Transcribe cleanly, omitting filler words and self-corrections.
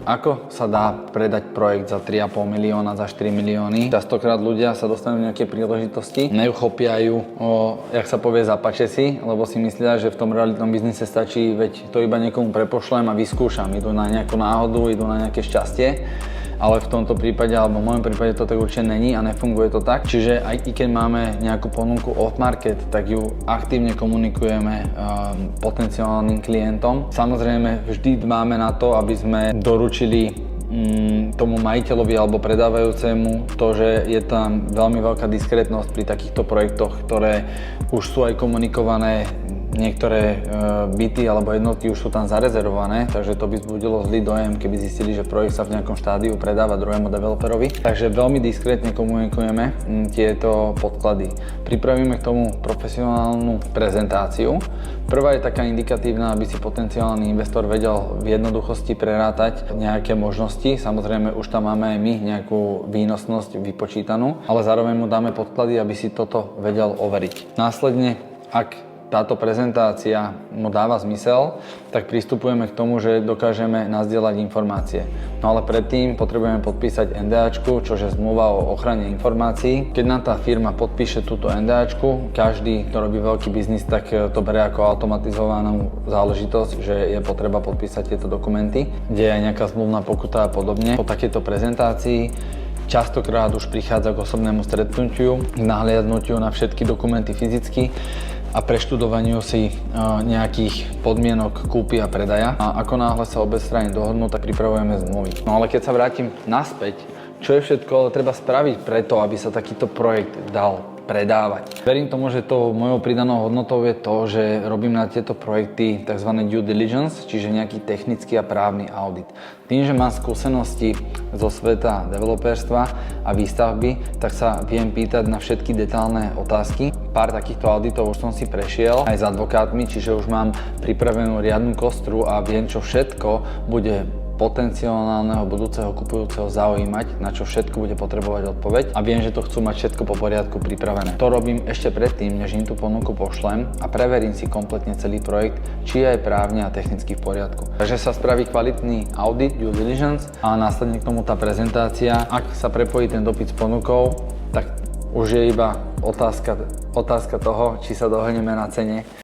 Ako sa dá predať projekt za 3,5 milióna, za 4 milióny? Častokrát ľudia sa dostanú v nejaké príležitosti, neuchopia ju, jak sa povie, zapače si, lebo si myslia, že v tom realitnom biznise stačí, veď to iba niekomu prepošlem a vyskúšam. Idú na nejakú náhodu, idú na nejaké šťastie. Ale v tomto prípade, alebo v môjom prípade to tak určite není a nefunguje to tak. Čiže aj i keď máme nejakú ponuku off-market, tak ju aktívne komunikujeme potenciálnym klientom. Samozrejme vždy dbáme na to, aby sme doručili tomu majiteľovi alebo predávajúcemu to, že je tam veľmi veľká diskrétnosť pri takýchto projektoch, ktoré už sú aj komunikované. Niektoré byty alebo jednotky už sú tam zarezervované, takže to by vzbudilo zlý dojem, keby zistili, že projekt sa v nejakom štádiu predáva druhému developerovi. Takže veľmi diskrétne komunikujeme tieto podklady. Pripravíme k tomu profesionálnu prezentáciu. Prvá je taká indikatívna, aby si potenciálny investor vedel v jednoduchosti prerátať nejaké možnosti. Samozrejme už tam máme aj my nejakú výnosnosť vypočítanú, ale zároveň mu dáme podklady, aby si toto vedel overiť. Následne, ak táto prezentácia mu dáva zmysel, tak pristupujeme k tomu, že dokážeme nazdieľať informácie. No ale predtým potrebujeme podpísať NDAčku, čo je zmluva o ochrane informácií. Keď nám tá firma podpíše túto NDAčku, každý, kto robí veľký biznis, tak to berie ako automatizovanú záležitosť, že je potreba podpísať tieto dokumenty, kde je aj nejaká zmluvná pokuta a podobne. Po takejto prezentácii častokrát už prichádza k osobnému stretnutiu, k nahliadnutiu na všetky dokumenty fyzicky a preštudovaniu si nejakých podmienok kúpy a predaja. A ako náhle sa obe strany dohodnú, tak pripravujeme zmluvy. No ale keď sa vrátim naspäť, čo je všetko treba spraviť preto, aby sa takýto projekt dal predávať. Verím tomu, že to mojou pridanou hodnotou je to, že robím na tieto projekty tzv. Due diligence, čiže nejaký technický a právny audit. Tým, že mám skúsenosti zo sveta developerstva a výstavby, tak sa viem pýtať na všetky detailné otázky. Pár takýchto auditov už som si prešiel aj s advokátmi, čiže už mám pripravenú riadnu kostru a viem, čo všetko bude potenciálneho budúceho kupujúceho zaujímať, na čo všetko bude potrebovať odpoveď a viem, že to chcú mať všetko po poriadku pripravené. To robím ešte predtým, než im tú ponuku pošlem a preverím si kompletne celý projekt, či je aj právne a technicky v poriadku. Takže sa spraví kvalitný audit, due diligence a následne k tomu tá prezentácia. Ak sa prepojí ten dopyt s ponukou, tak už je iba otázka toho, či sa dohodneme na cene.